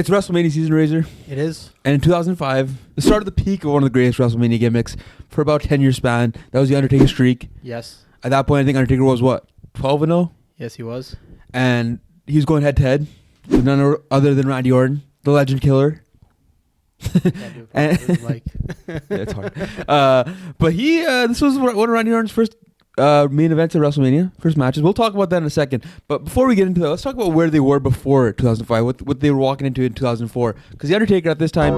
It's WrestleMania season, Razor. It is. And in 2005, the start of the peak of one of the greatest WrestleMania gimmicks for about 10-year span. That was the Undertaker streak. Yes. At that point, I think Undertaker was, 12-0? Yes, he was. And he was going head-to-head with none other than Randy Orton, the legend killer. Yeah, it's hard. But this was one of Randy Orton's first main events at WrestleMania, first matches. We'll talk about that in a second. But before we get into that, let's talk about where they were before 2005, what they were walking into in 2004. Because the Undertaker at this time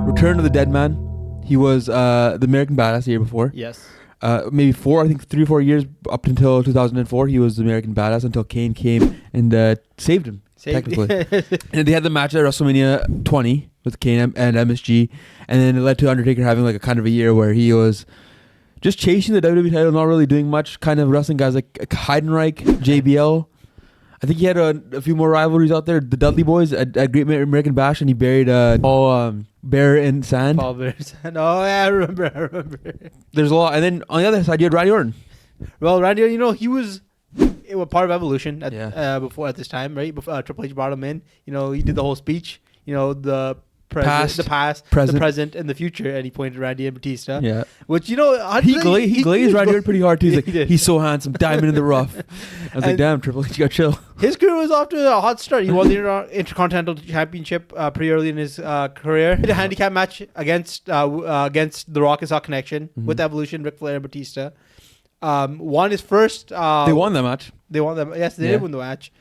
returned to the dead man. He was the American Badass the year before. Yes. Maybe 3 or 4 years up until 2004, he was the American Badass until Kane came and saved him. Technically. And they had the match at WrestleMania 20 with Kane and MSG, and then it led to Undertaker having like a kind of a year where he was just chasing the WWE title, not really doing much, kind of wrestling guys like Heidenreich, JBL. I think he had a few more rivalries out there, the Dudley Boys at Great American Bash, and he buried Paul Bear in Sand. Paul Bear in Sand. Oh, yeah, I remember. There's a lot. And then on the other side, you had Randy Orton. Well, Randy, he was part of Evolution at this time, right? Before Triple H brought him in, he did the whole speech, the past, the present, and the future, and he pointed to Randy and Batista. Yeah, which he glazed Randy Orton pretty hard too. He's like, he's so handsome, diamond in the rough. I was like, damn, Triple H, you got chill. His career was off to a hot start. He won the Intercontinental Championship pretty early in his career. He did a handicap match against The Rock and Sock Connection with Evolution, Ric Flair and Batista. Won his first. They won that match. Yes, they did win the match.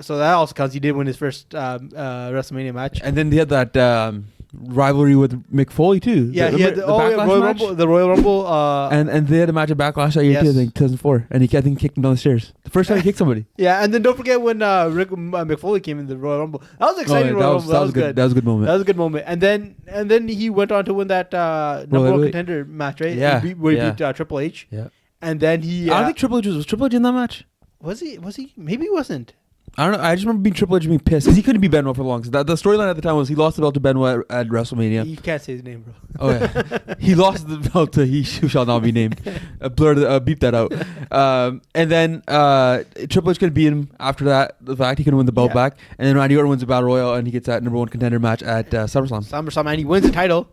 So that also counts. He did win his first WrestleMania match. And then he had that rivalry with Mick Foley too. Yeah, he had the Royal Rumble. And they had a match at Backlash that year too, I think 2004. And he kicked him down the stairs. The first time he kicked somebody. Yeah, and then don't forget when Mick Foley came in the Royal Rumble. That was exciting. That was good. That was a good moment. That was a good moment. And then he went on to win that number one contender match, right? Yeah. Where he beat Triple H. Yeah. And then he. I don't think Triple H was Triple H in that match. Was he? Maybe he wasn't. I don't know. I just remember Triple H being pissed because he couldn't be Benoit for long. So the storyline at the time was he lost the belt to Benoit at WrestleMania. You can't say his name, bro. Oh yeah, he lost the belt to he who shall not be named. Beep that out. And then Triple H could beat him after that. The fact he couldn't win the belt back, and then Randy Orton wins the Battle Royal and he gets that number one contender match at SummerSlam. And he wins the title.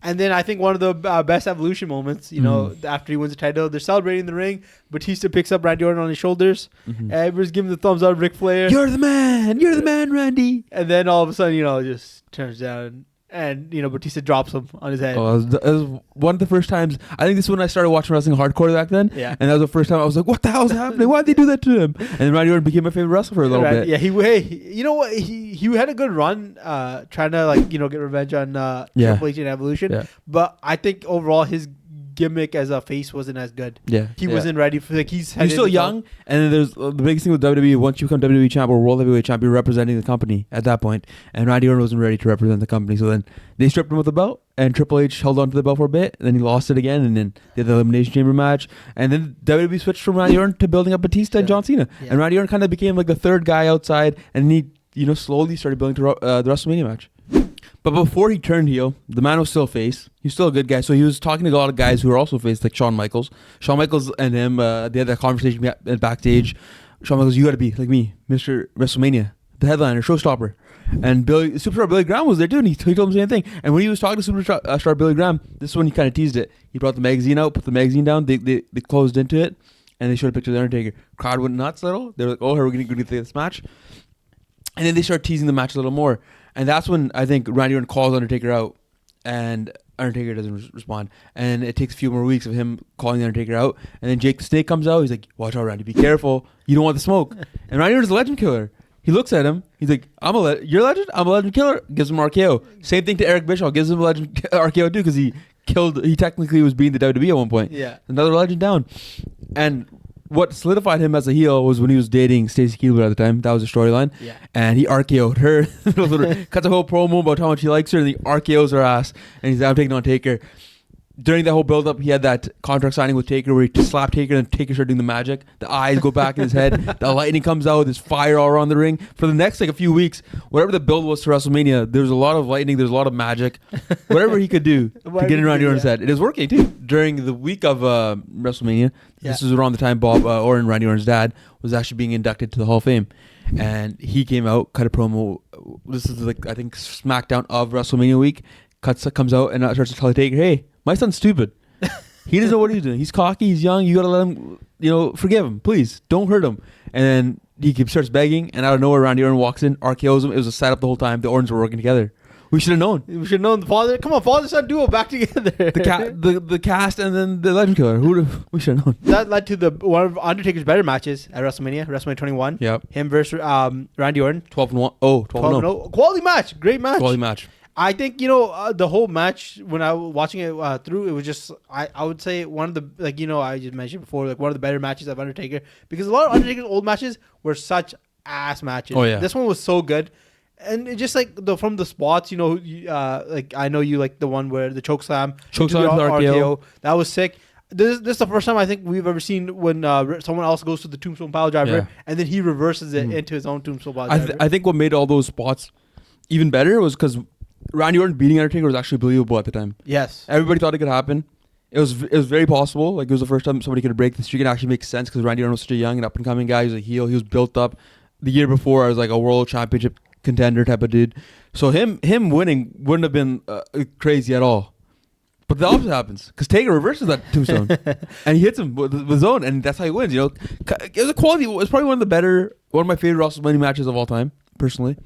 And then I think one of the best Evolution moments, after he wins the title, they're celebrating in the ring. Batista picks up Randy Orton on his shoulders. Everybody's giving the thumbs up. Ric Flair, you're the man, Randy. And then all of a sudden, just turns down, and Batista drops him on his head. Oh, it was one of the first times. I think this is when I started watching wrestling hardcore back then. Yeah, and that was the first time I was like, "What the hell is happening? Why did they do that to him?" And then Randy Orton became my favorite wrestler for a little bit. Yeah, you know what? He had a good run, trying to get revenge on Triple H and Evolution. Yeah. But I think overall his gimmick as a face wasn't as good. Yeah, he wasn't ready for he's still young. And then there's the biggest thing with WWE. Once you become WWE champ or World Heavyweight champ, you're representing the company at that point. And Randy Orton wasn't ready to represent the company, so then they stripped him of the belt. And Triple H held on to the belt for a bit, and then he lost it again, and then they had the Elimination Chamber match, and then WWE switched from Randy Orton to building up Batista and John Cena, and Randy Orton kind of became like the third guy outside, and he slowly started building to the WrestleMania match. But before he turned heel, the man was still face. He was still a good guy, so he was talking to a lot of guys who were also face, like Shawn Michaels. Shawn Michaels and him, they had that conversation backstage. Shawn Michaels, you got to be like me, Mr. WrestleMania, the headliner, showstopper. And Superstar Billy Graham was there too, and he told him the same thing. And when he was talking to Superstar Billy Graham, this is when he kind of teased it. He brought the magazine out, put the magazine down, they closed into it, and they showed a picture of the Undertaker. Crowd went nuts a little. They were like, "Oh, we're going to get this match." And then they start teasing the match a little more. And that's when I think Randy Orton calls Undertaker out, and Undertaker doesn't respond. And it takes a few more weeks of him calling the Undertaker out. And then Jake the Snake comes out. He's like, "Watch out, Randy. Be careful. You don't want the smoke." And Randy Orton's a legend killer. He looks at him. He's like, you're a legend? I'm a legend killer. Gives him RKO. Same thing to Eric Bischoff. Gives him a legend RKO too, because he technically was beating the WWE at one point. Yeah. Another legend down. And what solidified him as a heel was when he was dating Stacey Keibler at the time. That was the storyline. Yeah. And he RKO'd her. Cuts a whole promo about how much he likes her, and he RKO's her ass. And he's like, "I'm taking on Taker." During that whole build-up, he had that contract signing with Taker where he slapped Taker and Taker started doing the magic. The eyes go back in his head. The lightning comes out. There's fire all around the ring. For the next a few weeks, whatever the build was to WrestleMania, there was a lot of lightning. There's a lot of magic. Whatever he could do to get in Randy Orton's head. It was working, too. During the week of WrestleMania, this was around the time Bob Orton, Randy Orton's dad, was actually being inducted to the Hall of Fame. and he came out, cut a promo. This is like I think SmackDown of WrestleMania week. Comes out and starts to tell Taker, "Hey, my son's stupid. He doesn't know what he's doing. He's cocky. He's young. You gotta let him. Forgive him, please. Don't hurt him." And then he starts begging, and out of nowhere, Randy Orton walks in, RKO's him. It was a setup the whole time. The Ortons were working together. We should have known. We should have known. The father, come on, father son duo back together. The cast and then the Legend Killer. We should have known. That led to one of Undertaker's better matches at WrestleMania 21. Yep. Him versus Randy Orton. 12-1. Oh, 12-0. Quality match. Great match. Quality match. I think the whole match when I was watching it through, it was just I would say one of the I just mentioned before, like one of the better matches of Undertaker, because a lot of Undertaker's old matches were such ass matches. Oh yeah. This one was so good. And it just like from the spots, like I know you like the one where the choke slam with RKO. That was sick. This is the first time I think we've ever seen when someone else goes to the tombstone pile driver and then he reverses it into his own tombstone pile driver. I think what made all those spots even better was because Randy Orton beating Undertaker was actually believable at the time. Yes, everybody thought it could happen. It was very possible. Like it was the first time somebody could break the streak and actually make sense because Randy Orton was such a young and up and coming guy. He was a heel. He was built up. The year before, I was like a world championship contender type of dude. So him winning wouldn't have been crazy at all. But the opposite happens because Taker reverses that tombstone and he hits him with his own, and that's how he wins. It was a quality. It was probably one of my favorite WrestleMania matches of all time, personally.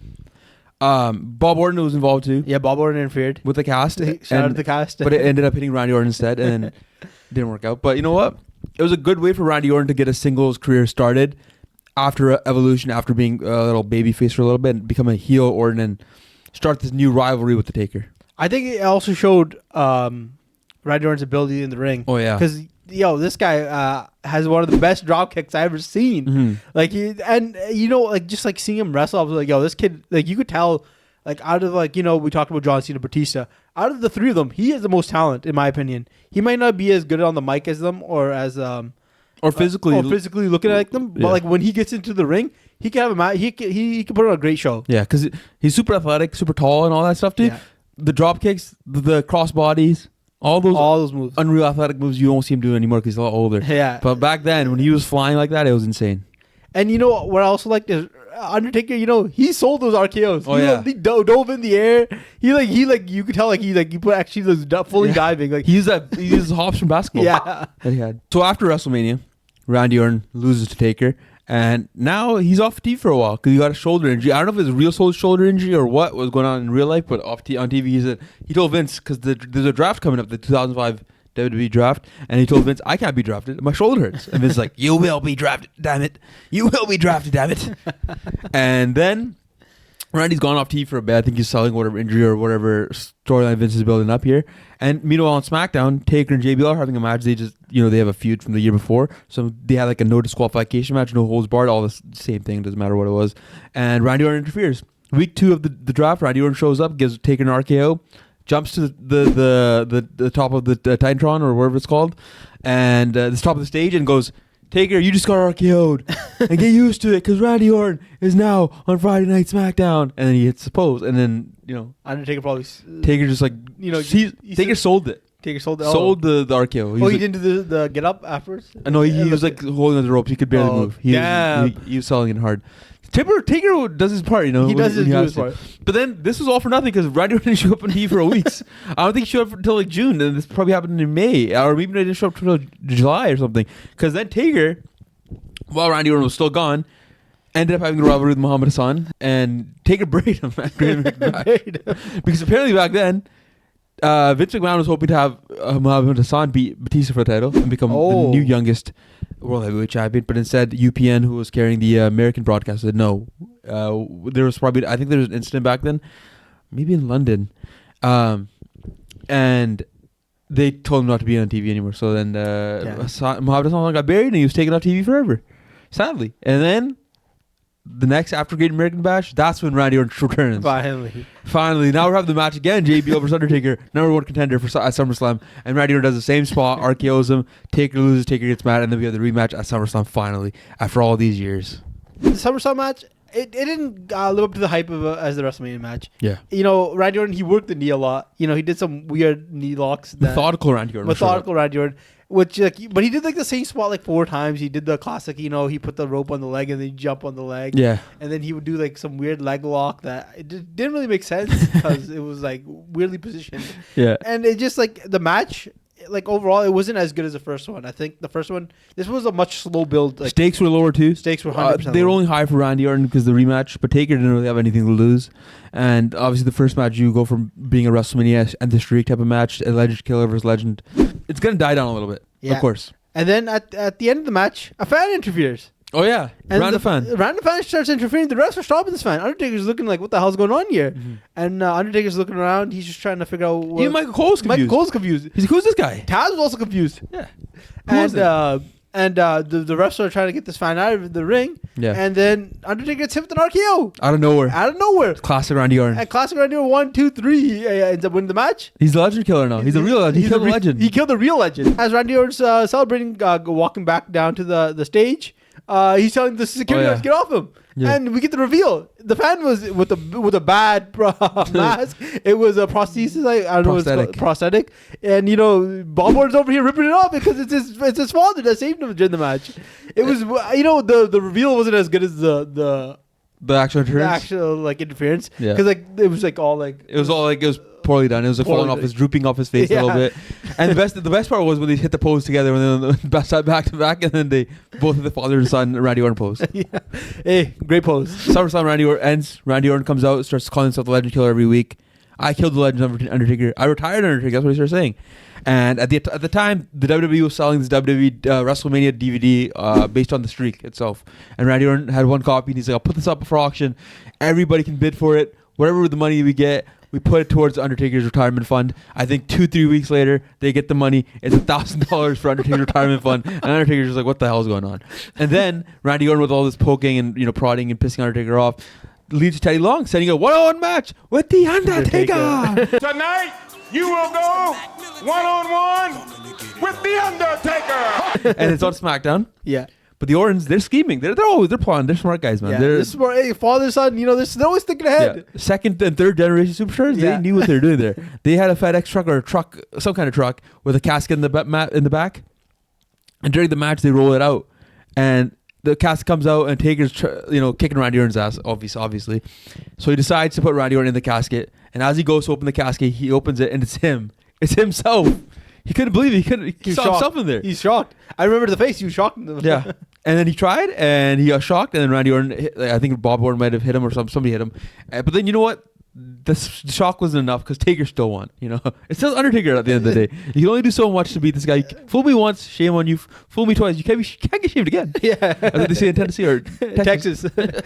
Bob Orton was involved too. Yeah, Bob Orton interfered with the cast. Shout out to the cast, but it ended up hitting Randy Orton instead, and then didn't work out. But you know what? It was a good way for Randy Orton to get a singles career started. After Evolution, after being a little babyface for a little bit, and become a heel Orton and start this new rivalry with the Taker. I think it also showed Randy Orton's ability in the ring. Oh yeah, because this guy has one of the best drop kicks I've ever seen. Mm-hmm. Just like seeing him wrestle, I was like, this kid, like you could tell, like out of we talked about John Cena, Batista. Out of the three of them, he has the most talent in my opinion. He might not be as good on the mic as them or as or physically looking at them, but like when he gets into the ring, he can have a match. He can put on a great show. Yeah, because he's super athletic, super tall, and all that stuff too. Yeah. The drop kicks, the cross bodies, all those moves, unreal athletic moves. You don't see him doing anymore because he's a lot older. Yeah, but back then when he was flying like that, it was insane. And what I also liked is Undertaker. He sold those RKOs. Oh he dove in the air. He you could tell he put actually fully diving. Like he used hops from basketball. Yeah, that he had. So after WrestleMania, Randy Orton loses to Taker, and now he's off TV for a while because he got a shoulder injury. I don't know if it's a real shoulder injury or what was going on in real life, but on TV he told Vince because there's a draft coming up, the 2005 WWE draft, and he told Vince, I can't be drafted. My shoulder hurts. And Vince's like, you will be drafted, damn it. You will be drafted, damn it. And then Randy's gone off TV for a bit. I think he's selling whatever injury or whatever storyline Vince is building up here. And meanwhile on SmackDown, Taker and JBL are having a match. They just, they have a feud from the year before. So they had like a no disqualification match, no holds barred, all the same thing. Doesn't matter what it was. And Randy Orton interferes. Week 2 of the draft, Randy Orton shows up, gives Taker an RKO, jumps to the top of the Titantron or whatever it's called, and the top of the stage and goes, Taker, you just got RKO'd, and get used to it because Randy Orton is now on Friday Night SmackDown. And then he hits the pose, and then Undertaker probably Taker just like Taker sold it. Taker sold the RKO. He didn't do the get up afterwards. No, he was like holding the ropes. He could barely move. He was selling it hard. Taker does his part, He does his part. But then this was all for nothing because Randy Orton didn't show up on TV for weeks. I don't think he showed up until like June, and this probably happened in May, or maybe they didn't show up until July or something. Because then Taker, while Randy Orton was still gone, ended up having a rivalry with Muhammad Hassan, and Taker buried him because apparently back then, Vince McMahon was hoping to have Muhammad Hassan beat Batista for the title and become the new youngest World Heavyweight Champion, but instead UPN, who was carrying the American broadcast, said no. There was I think there was an incident back then, maybe in London, and they told him not to be on TV anymore. So then Muhammad Hassan got buried and he was taken off TV forever, sadly. And then the next after Great American Bash, that's when Randy Orton returns. Finally, now we're having the match again. JBL versus Undertaker, number 1 contender at SummerSlam, and Randy Orton does the same spot, RKO's him. Taker loses, Taker gets mad, and then we have the rematch at SummerSlam finally after all these years. The SummerSlam match, it didn't live up to the hype of as the WrestleMania match. Yeah. You know, Randy Orton, he worked the knee a lot. You know, he did some weird knee locks. Methodical Randy Orton. Randy Orton. Which, but he did like the same spot like 4 times. He did the classic, you know, he put the rope on the leg and then jump on the leg. Yeah. And then he would do like some weird leg lock that it didn't really make sense because it was like weirdly positioned. Yeah. And it just like the match, like overall, it wasn't as good as the first one. I think the first one, this was a much slow build. Like, stakes were lower too. Stakes were 100%. They were only high for Randy Orton because the rematch, but Taker didn't really have anything to lose. And obviously, the first match, you go from being a WrestleMania and the streak type of match, a legend killer versus legend. It's gonna die down a little bit, of course. And then at the end of the match, a fan interferes. Oh yeah, random fan starts interfering. The refs are stopping this fan. Undertaker's looking like, what the hell's going on here? Mm-hmm. And Undertaker's looking around. He's just trying to figure out. Even Michael Cole's confused. He's like, who's this guy? Taz was also confused. Yeah. The refs are trying to get this fan out of the ring. Yeah. And then Undertaker gets hit with an RKO. Out of nowhere. Classic Randy Orton. And classic Randy Orton, 1, 2, 3. He ends up winning the match. He's the legend killer now. He's a real legend. He killed the legend. He killed the real legend. As Randy Orton's celebrating, walking back down to the stage, he's telling the security guards, get off him. Yeah. And we get the reveal. The fan was with a bad mask. It was a prosthesis. I don't know what it's called, prosthetic. And you know, Bob Orton's over here ripping it off because it's his father that saved him during the match. It was, you know, the reveal wasn't as good as the actual interference. The actual like interference. Yeah. Because like it was poorly done. It was like drooping off his face a little bit. And the best part was when they hit the pose together and then back to back, and then they both hit the father and son Randy Orton pose. Yeah. Hey, great pose. SummerSlam Randy Orton ends. Randy Orton comes out, starts calling himself the Legend Killer every week. I killed the Legend Undertaker. I retired Undertaker. That's what he started saying. And at the time, the WWE was selling this WWE WrestleMania DVD based on the streak itself. And Randy Orton had one copy, and he's like, "I'll put this up for auction. Everybody can bid for it. Whatever the money we get, we put it towards Undertaker's retirement fund." I think 2-3 weeks later, they get the money. It's $1,000 for Undertaker's retirement fund. And Undertaker's just like, what the hell is going on? And then Randy Orton, with all this poking and prodding and pissing Undertaker off, leads to Teddy Long setting a one-on-one match with the Undertaker. Tonight, you will go one-on-one with the Undertaker. And it's on SmackDown. Yeah. But the Ortons, they're scheming. They're plotting. They're smart guys, man. Yeah, they're smart. Hey, father, son, they're always thinking ahead. Yeah. Second and third generation superstars, they knew what they were doing there. They had a FedEx truck or some kind of truck with a casket in the back. And during the match, they roll it out. And the casket comes out and Taker's kicking Randy Orton's ass, obviously. So he decides to put Randy Orton in the casket. And as he goes to open the casket, he opens it and it's him. It's himself. He couldn't believe it. He saw himself in there. He's shocked. I remember the face. He was shocked. Yeah. And then he tried, and he got shocked, and then Randy Orton, I think Bob Orton might have hit him or somebody hit him. But then you know what? The shock wasn't enough because Taker still won. It's still Undertaker at the end of the day. You can only do so much to beat this guy. Fool me once, shame on you. Fool me twice, you can't get shamed again. Yeah. I think they say in Tennessee or Texas. A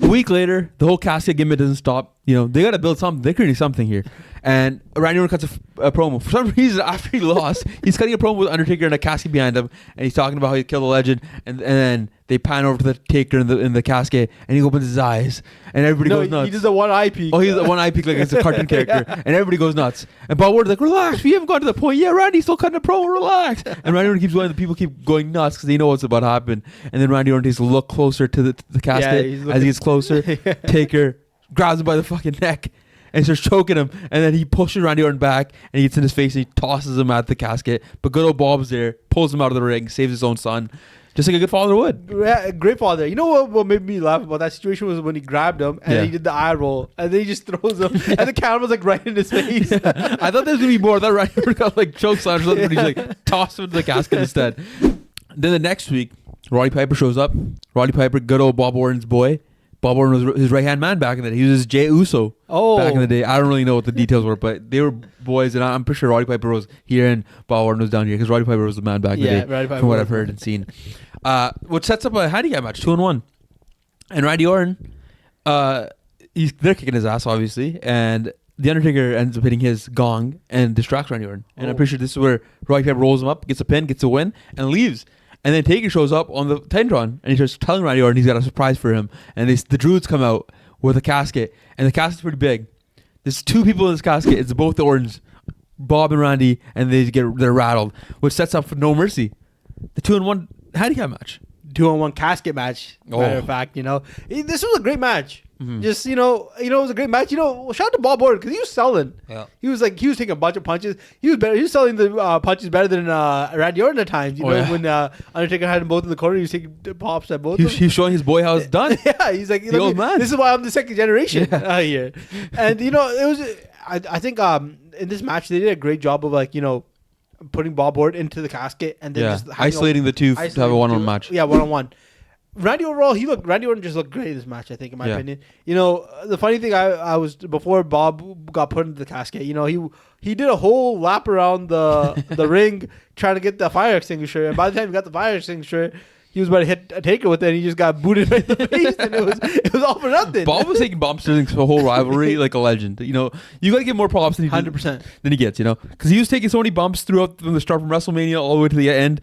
week later, the whole casket gimmick doesn't stop. They got to build something. They're creating something here. And Randy Orton cuts a promo. For some reason, after he lost, he's cutting a promo with Undertaker and a casket behind him, and he's talking about how he killed the legend. And then they pan over to the Taker in the casket, and he opens his eyes, and everybody goes nuts. He does a one eye peek. Oh, he's a one eye peek like it's a cartoon character, and everybody goes nuts. And Bob Orton's like, "Relax, we haven't got to the point yet. Randy's still cutting a promo. Relax." And Randy Orton keeps going. The people keep going nuts because they know what's about to happen. And then Randy Orton takes a look closer to the casket as he gets closer. Taker grabs him by the fucking neck and starts choking him, and then he pushes Randy Orton back, and he gets in his face, and he tosses him at the casket. But good old Bob's there, pulls him out of the ring, saves his own son, just like a good father would. Yeah, great father. You know what made me laugh about that situation was when he grabbed him, and he did the eye roll, and then he just throws him, and the camera's like right in his face. I thought there was gonna be more. I thought Randy Orton got like choke slammed or something, but he's like tossed him to the casket instead. Then the next week, Roddy Piper shows up. Roddy Piper, good old Bob Orton's boy. Bob Orton was his right-hand man back in the day. He was his Jey Uso back in the day. I don't really know what the details were, but they were boys, and I'm pretty sure Roddy Piper was here and Bob Orton was down here because Roddy Piper was the man back in the day, from what I've heard and seen. Which sets up a handicap match, 2-1. And Randy Orton, they're kicking his ass, obviously, and The Undertaker ends up hitting his gong and distracts Randy Orton. And I'm pretty sure this is where Roddy Piper rolls him up, gets a pin, gets a win, and leaves. And then Taker shows up on the Titantron, and he starts telling Randy Orton he's got a surprise for him. And the Druids come out with a casket, and the casket's pretty big. There's 2 people in this casket. It's both the Ortons, Bob and Randy, and they're rattled, which sets up for No Mercy, the 2-1 handicap match. 2-on-1 casket match. Matter of fact, this was a great match. Mm-hmm. Just it was a great match. Shout out to Bob Orton because he was selling. Yeah. He was taking a bunch of punches. He was better. He was selling the punches better than Randy Orton at times. When Undertaker had them both in the corner, he was taking pops at both. He's showing his boy how it's done. Yeah, he's like, the old man. This is why I'm the second generation here. And it was. I think in this match they did a great job of putting Bob Orton into the casket and then just isolating the two to have a one-on-one match. Yeah, one-on-one. Randy Orton just looked great in this match, I think, in my opinion. The funny thing I was before Bob got put into the casket, he did a whole lap around the ring trying to get the fire extinguisher, and by the time he got the fire extinguisher, he was about to hit a Taker with it, and he just got booted right in the face, and it was all for nothing. Bob was taking bumps during the whole rivalry like a legend. You got to give more props than 100% than he gets. Because he was taking so many bumps throughout from the start from WrestleMania all the way to the end.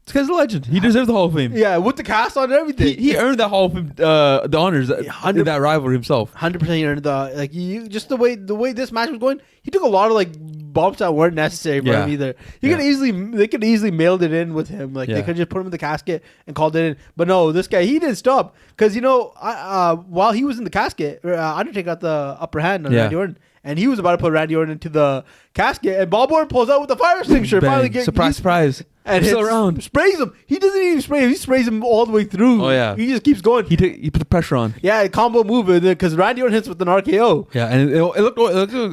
This guy's a legend. He deserves the Hall of Fame. Yeah, with the cast on and everything. He earned that Hall of Fame, the honors in that rivalry himself. 100% he earned just the way this match was going. He took a lot of bumps that weren't necessary for him either. They could easily mailed it in with him. They could just put him in the casket and called it in. But no, this guy, he didn't stop because while he was in the casket, Undertaker got the upper hand on Randy Orton. And he was about to put Randy Orton into the casket, and Bob Orton pulls out with the fire extinguisher. Surprise. And still around. Sprays him. He doesn't even spray him. He sprays him all the way through. Oh, yeah. He just keeps going. He put the pressure on. Yeah, combo move, because Randy Orton hits with an RKO. Yeah, and it looked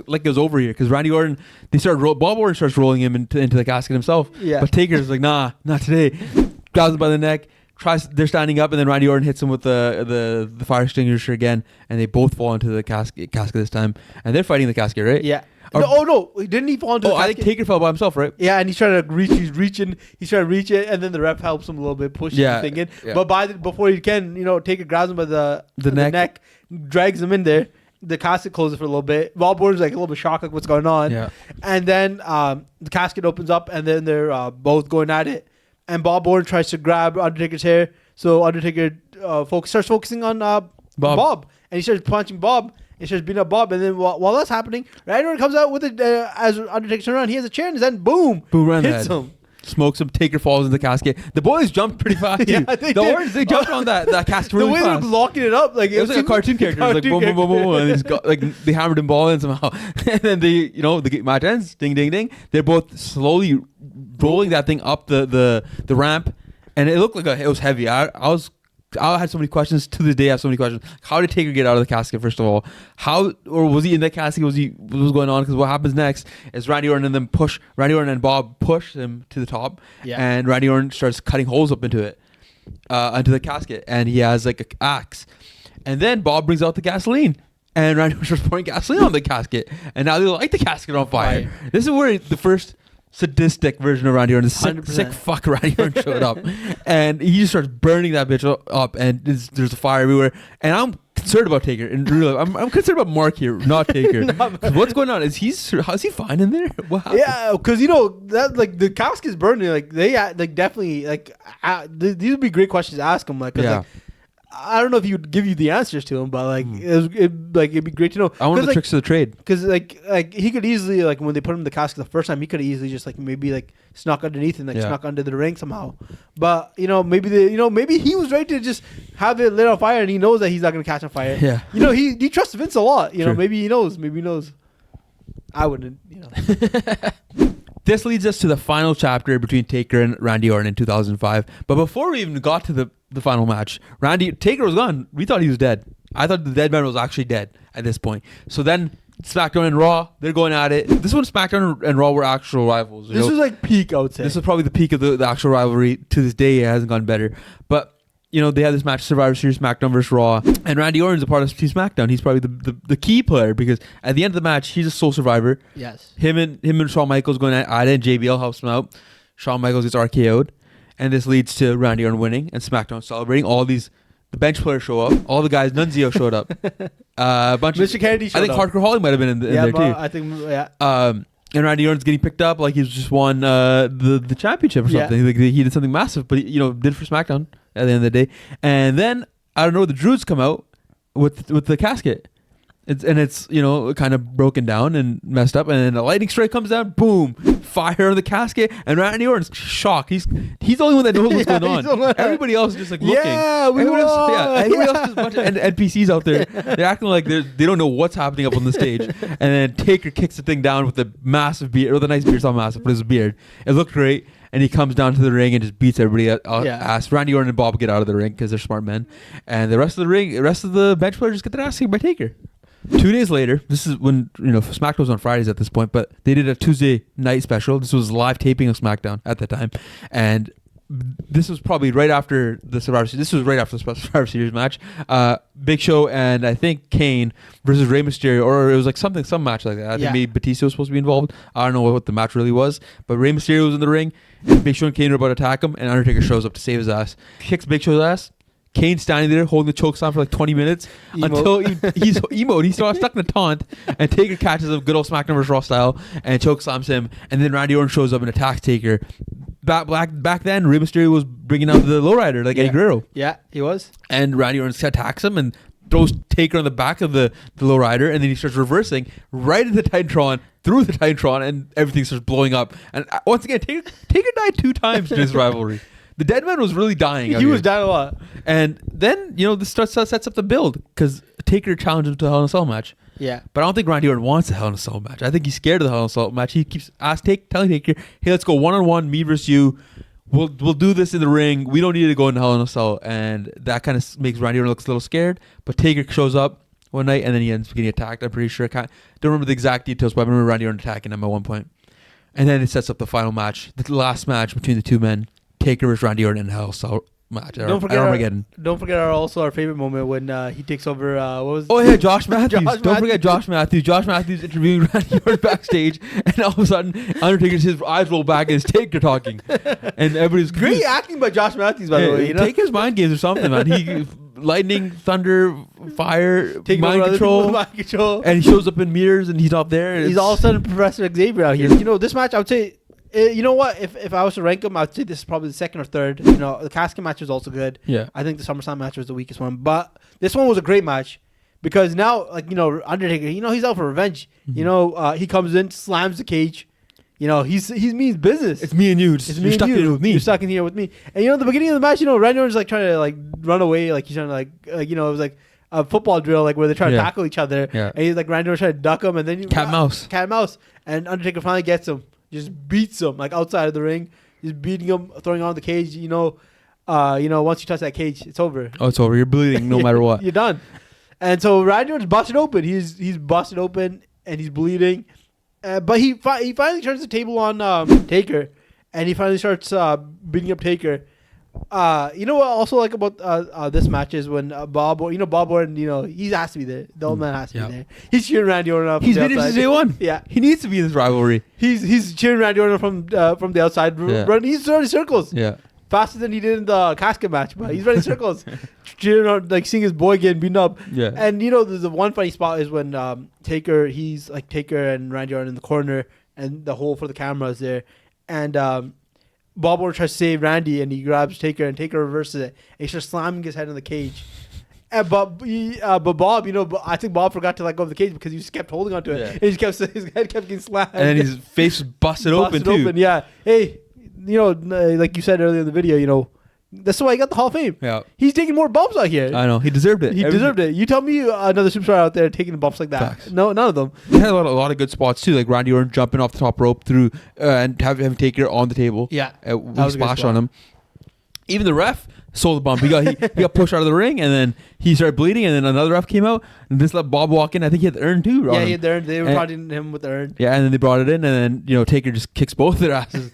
like it was over here, because Randy Orton, Bob Orton starts rolling him into the casket himself. Yeah. But Taker's like, nah, not today. Grabs him by the neck. They're standing up, and then Randy Orton hits him with the fire extinguisher again, and they both fall into the casket this time, and they're fighting the casket, right? Yeah. No, didn't he fall into the casket? I think Taker fell by himself, right? Yeah, and he's trying to reach. He's trying to reach it, and then the ref helps him a little bit, pushes the thing in. Yeah. But before he can, Taker grabs him by the neck, drags him in there. The casket closes for a little bit. Bob Orton's a little bit shocked, what's going on. Yeah. And then the casket opens up, and then they're both going at it. And Bob Orton tries to grab Undertaker's hair, so Undertaker starts focusing on Bob, and he starts punching Bob, and starts beating up Bob, and then while that's happening, Randy Orton comes out with it as Undertaker turns around. He has a chair in his hand, boom, hits him. Smokes him. Taker falls in the casket. The boys jumped pretty fast. Yeah, they jumped on that casket really fast. The way they were locking it up, it was like a cartoon character. It was boom, boom, boom, boom, and he's got they hammered him ball in somehow. And then the match ends. Ding, ding, ding. They're both slowly rolling that thing up the ramp, and it looked like it was heavy. I had so many questions to this day. I have so many questions. How did Taker get out of the casket? First of all, was he in that casket? What was going on? Because what happens next is Randy Orton and Bob push him to the top, and Randy Orton starts cutting holes up into it, into the casket, and he has like an axe, and then Bob brings out the gasoline, and Randy Orton starts pouring gasoline on the casket, and now they light the casket on fire. This is where the first sadistic version of Randy Orton, sick fuck Randy Orton showed up, and he just starts burning that bitch up, and there's a fire everywhere, and I'm concerned about Taker. In real life, I'm concerned about Mark here, not Taker. What's going on? Is he fine in there? What happened? Yeah, because that the casket's burning. They definitely these would be great questions to ask him. I don't know if he would give you the answers to them, but it'd be great to know. I want the tricks of the trade, because he could easily when they put him in the casket the first time, he could easily just maybe snuck underneath and snuck under the ring somehow. But maybe he was ready to just have it lit on fire, and he knows that he's not going to catch on fire. Yeah, he trusts Vince a lot. Maybe he knows. I wouldn't. This leads us to the final chapter between Taker and Randy Orton in 2005. But before we even got to the final match, Taker was gone. We thought he was dead. I thought the dead man was actually dead at this point. So then SmackDown and Raw, they're going at it. This one, SmackDown and Raw were actual rivals. This was peak, I would say. This was probably the peak of the actual rivalry. To this day, it hasn't gone better. But they had this match, Survivor Series, SmackDown versus Raw, and Randy Orton's a part of Team SmackDown. He's probably the key player, because at the end of the match, he's a sole survivor. Yes. Him and Shawn Michaels going at it, and JBL helps him out. Shawn Michaels gets RKO'd, and this leads to Randy Orton winning and SmackDown celebrating. The bench players show up. All the guys, Nunzio showed up. A bunch Mr. Kennedy showed up. I think Hardcore Holly might have been in there too. I think, yeah. And Randy Orton's getting picked up like he's just won the championship or something. Yeah. He did something massive, but he did for SmackDown at the end of the day. And then I don't know, the Druids come out with the casket, It's kind of broken down and messed up, and then a lightning strike comes down, boom, fire on the casket, and Randy Orton's shocked. He's the only one that knows what's going on. Everybody else is just like looking. Everybody else is a bunch of NPCs out there. They're acting like they don't know what's happening up on the stage. And then Taker kicks the thing down with a massive beard, with a nice beard. It's not massive, but it's a beard. It looked great. And he comes down to the ring and just beats everybody ass. Randy Orton and Bob get out of the ring because they're smart men. And the rest of the bench players just get their ass kicked by Taker. 2 days later, this is when SmackDown was on Fridays at this point, but they did a Tuesday night special. This was live taping of SmackDown at the time, and this was probably right after the Survivor Series. This was right after the Survivor Series match. Big Show and I think Kane versus Rey Mysterio, or it was like some match like that. I think maybe Batista was supposed to be involved. I don't know what the match really was, but Rey Mysterio was in the ring, and Big Show and Kane were about to attack him, and Undertaker shows up to save his ass, kicks Big Show's ass. Kane standing there holding the choke slam for like 20 minutes until he's emo. He's stuck in a taunt, and Taker catches him, good old SmackDown vs. Raw style, and choke slams him. And then Randy Orton shows up and attacks Taker. Back then, Rey Mysterio was bringing out the lowrider like Eddie Guerrero. Yeah, he was. And Randy Orton attacks him and throws Taker on the back of the lowrider, and then he starts reversing right into the Titantron, through the Titantron, and everything starts blowing up. And once again, Taker died 2 times in this rivalry. The dead man was really dying. He was dying a lot. And then, this sets up the build because Taker challenged him to a Hell in a Cell match. Yeah. But I don't think Randy Orton wants a Hell in a Cell match. I think he's scared of the Hell in a Cell match. He keeps telling Taker, hey, let's go one-on-one, me versus you. We'll do this in the ring. We don't need to go in Hell in a Cell. And that kind of makes Randy Orton look a little scared. But Taker shows up one night and then he ends up getting attacked. I'm pretty sure. Don't remember the exact details, but I remember Randy Orton attacking him at one point. And then it sets up the final match, the last match between the two men. Taker versus Randy Orton in Hell in a Cell match at Armageddon. Don't forget our favorite moment when he takes over. What was? Oh yeah, Josh Matthews. Don't forget Josh Matthews. Josh Matthews interviewing Randy Orton backstage, and all of a sudden Undertaker's his eyes roll back and it's Taker talking, and everybody's great acting by Josh Matthews, by the way. Taker's mind games or something, man. He lightning, thunder, fire, mind control, and he shows up in mirrors and he's not there. He's all of a sudden Professor Xavier out here. This match I would say. You know what? If I was to rank them, I'd say this is probably the second or third. The casket match was also good. Yeah. I think the SummerSlam match was the weakest one, but this one was a great match because now, Undertaker, he's out for revenge. Mm-hmm. He comes in, slams the cage. He means business. It's me and you. You're stuck in here with me. You're stuck in here with me. And at the beginning of the match, Randy Orton's like trying to run away, like he's trying to it was like a football drill, like where they're trying to tackle each other. Yeah. And he's like Randy Orton trying to duck him, and then cat and mouse, and Undertaker finally gets him. Just beats him like outside of the ring, just beating him, throwing on the cage. Once you touch that cage, it's over. Oh, it's over. You're bleeding no matter what. You're done. And so Randy Orton's busted open. He's busted open and he's bleeding. But he finally turns the table on Taker, and he finally starts beating up Taker. What I also like about this match is when Bob Orton, he has to be there. The old man has to be there. He's cheering Randy Orton up. He's been here since day one. Yeah, he needs to be in this rivalry. He's cheering Randy Orton from the outside. He's running circles. Yeah, faster than he did in the casket match, but he's running circles, cheering on, like seeing his boy getting beaten up. Yeah, and there's the one funny spot is when Taker and Randy Orton in the corner, and the hole for the camera is there, and Bob Orton tries to save Randy, and he grabs Taker, and Taker reverses it, and he starts slamming his head in the cage. But Bob, I think Bob forgot to let go of the cage because he just kept holding onto it. Yeah. And his head kept getting slammed. And then his face was busted open too. Yeah. Hey, like you said earlier in the video, that's why he got the Hall of Fame. Yeah. He's taking more bumps out here. I know. He deserved it. He deserved it. You tell me another superstar out there taking bumps like that. Facts. No, none of them. He had a lot of good spots too, like Randy Orton jumping off the top rope through and having Taker on the table. Yeah. With splash on him. Even the ref sold the bump. He got pushed out of the ring, and then he started bleeding, and then another ref came out and just let Bob walk in. I think he had the urn too. Yeah, he had the urn. They were brought in him with the urn. Yeah, and then they brought it in, and then Taker just kicks both their asses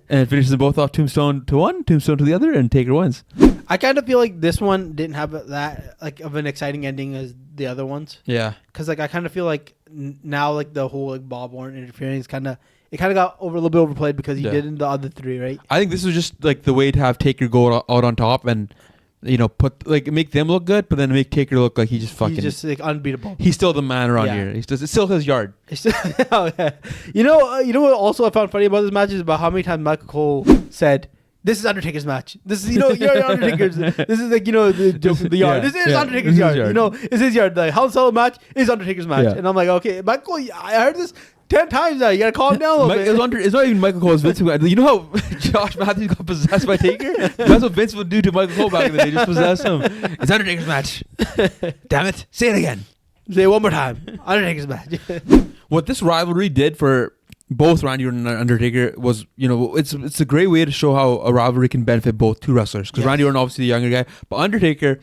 and finishes them both off, tombstone to one, tombstone to the other, and Taker wins. I kind of feel like this one didn't have that like of an exciting ending as the other ones. Yeah, because I kind of feel like now the whole Bob Orton interfering is kind of. It kind of got a little bit overplayed because he did in the other three, right? I think this was just like the way to have Taker go out on top and make them look good, but then make Taker look like he's just like unbeatable. He's still the man around here. It's still his yard. Oh, yeah. You know what? Also, I found funny about this match is about how many times Michael Cole said this is Undertaker's match. This is, you're Undertaker's. This is like, the joke of the yard. Yeah, This is Undertaker's yard. It's his yard. The Hell in a Cell match is Undertaker's match. Yeah. And I'm like, okay, Michael, I heard this 10 times now. You gotta calm down a little bit. It's not even Michael Cole. It's Vince McMahon. You know how Josh Matthews got possessed by Taker? That's what Vince would do to Michael Cole back in the day. Just possess him. It's Undertaker's match. Damn it. Say it again. Say it one more time. Undertaker's match. What this rivalry did for both Randy Orton and Undertaker was, it's a great way to show how a rivalry can benefit both two wrestlers. Because Randy Orton, obviously the younger guy, but Undertaker,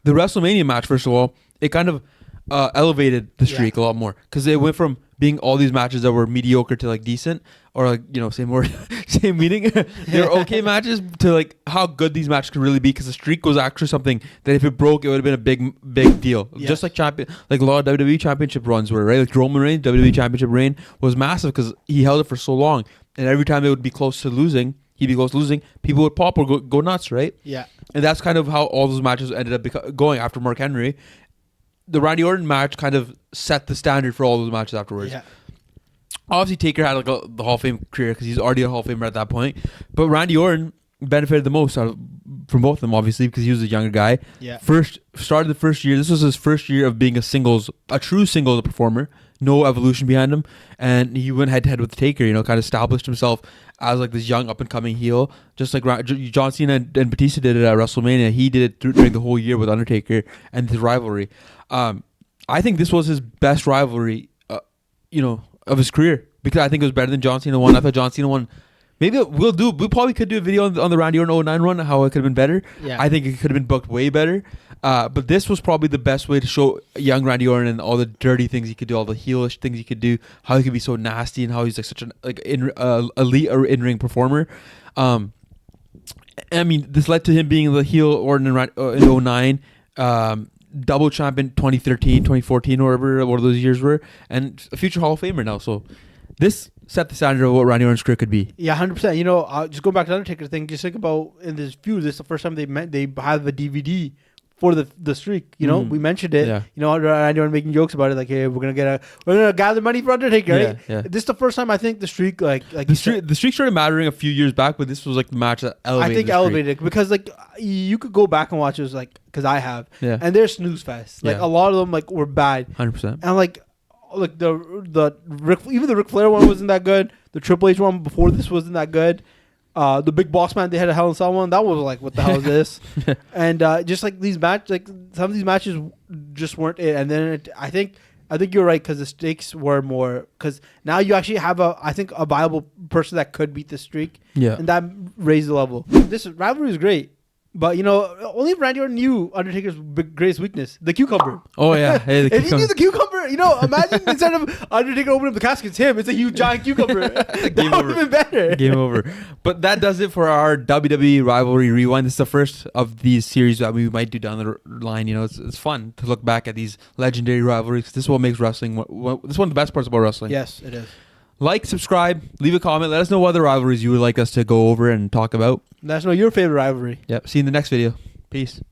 the WrestleMania match, first of all, it kind of elevated the streak a lot more. Because it went from being all these matches that were mediocre to like decent, or like, same word, same meaning. They're okay matches to like how good these matches could really be. Because the streak was actually something that if it broke, it would have been a big deal. Yeah. Just like a lot of WWE championship runs were, right? Like Roman Reigns, WWE championship reign was massive because he held it for so long. And every time it would be close to losing, people would pop or go nuts, right? Yeah. And that's kind of how all those matches ended up going after Mark Henry. The Randy Orton match kind of set the standard for all those matches afterwards. Yeah. Obviously, Taker had the Hall of Fame career because he's already a Hall of Famer at that point. But Randy Orton benefited the most from both of them, obviously, because he was a younger guy. Yeah. Started the first year. This was his first year of being a true singles performer. No evolution behind him, and he went head to head with Taker. Kind of established himself as like this young up and coming heel, just like John Cena and Batista did it at WrestleMania. He did it during the whole year with Undertaker and his rivalry. I think this was his best rivalry, of his career, because I think it was better than John Cena one. I thought John Cena one. Maybe we probably could do a video on the Randy Orton 09 run, how it could have been better. Yeah. I think it could have been booked way better. But this was probably the best way to show young Randy Orton and all the dirty things he could do, all the heelish things he could do, how he could be so nasty, and how he's like such an elite or in-ring performer. I mean, this led to him being the heel Orton in 09, double champion 2013, 2014, or whatever one of those years were, and a future Hall of Famer now. So this set the standard of what Randy Orton's career could be. Yeah, 100%. Just going back to the Undertaker thing, just think about in this feud, this is the first time they have a DVD for the streak. We mentioned it. Yeah. Randy Orton making jokes about it, like, hey, we're gonna gather money for Undertaker, right? Yeah. This is the first time I think the streak the streak started mattering a few years back, but this was like the match that elevated. I think elevated because like you could go back and watch it, like, because I have, and they're snooze fest. Like a lot of them like were bad, 100%, and like the Ric Flair one wasn't that good. The Triple H one before this wasn't that good. The Big Boss Man, they had a Hell in a Cell one. That was like, what the hell is this? And just like these matches, like some of these matches just weren't it. And then I think you're right, because the stakes were more, because now you actually have a viable person that could beat the streak. Yeah, and that raised the level. This rivalry is great. But, only Randy Orton knew Undertaker's greatest weakness, the cucumber. Oh, yeah. Hey, if he knew the cucumber, imagine instead of Undertaker opening up the casket, it's him. It's a huge, giant cucumber. That would have been better. Game over. But that does it for our WWE Rivalry Rewind. This is the first of these series that we might do down the line. It's fun to look back at these legendary rivalries. This is what makes wrestling, this is one of the best parts about wrestling. Yes, it is. Like, subscribe, leave a comment. Let us know what other rivalries you would like us to go over and talk about. Let us know your favorite rivalry. Yep. See you in the next video. Peace.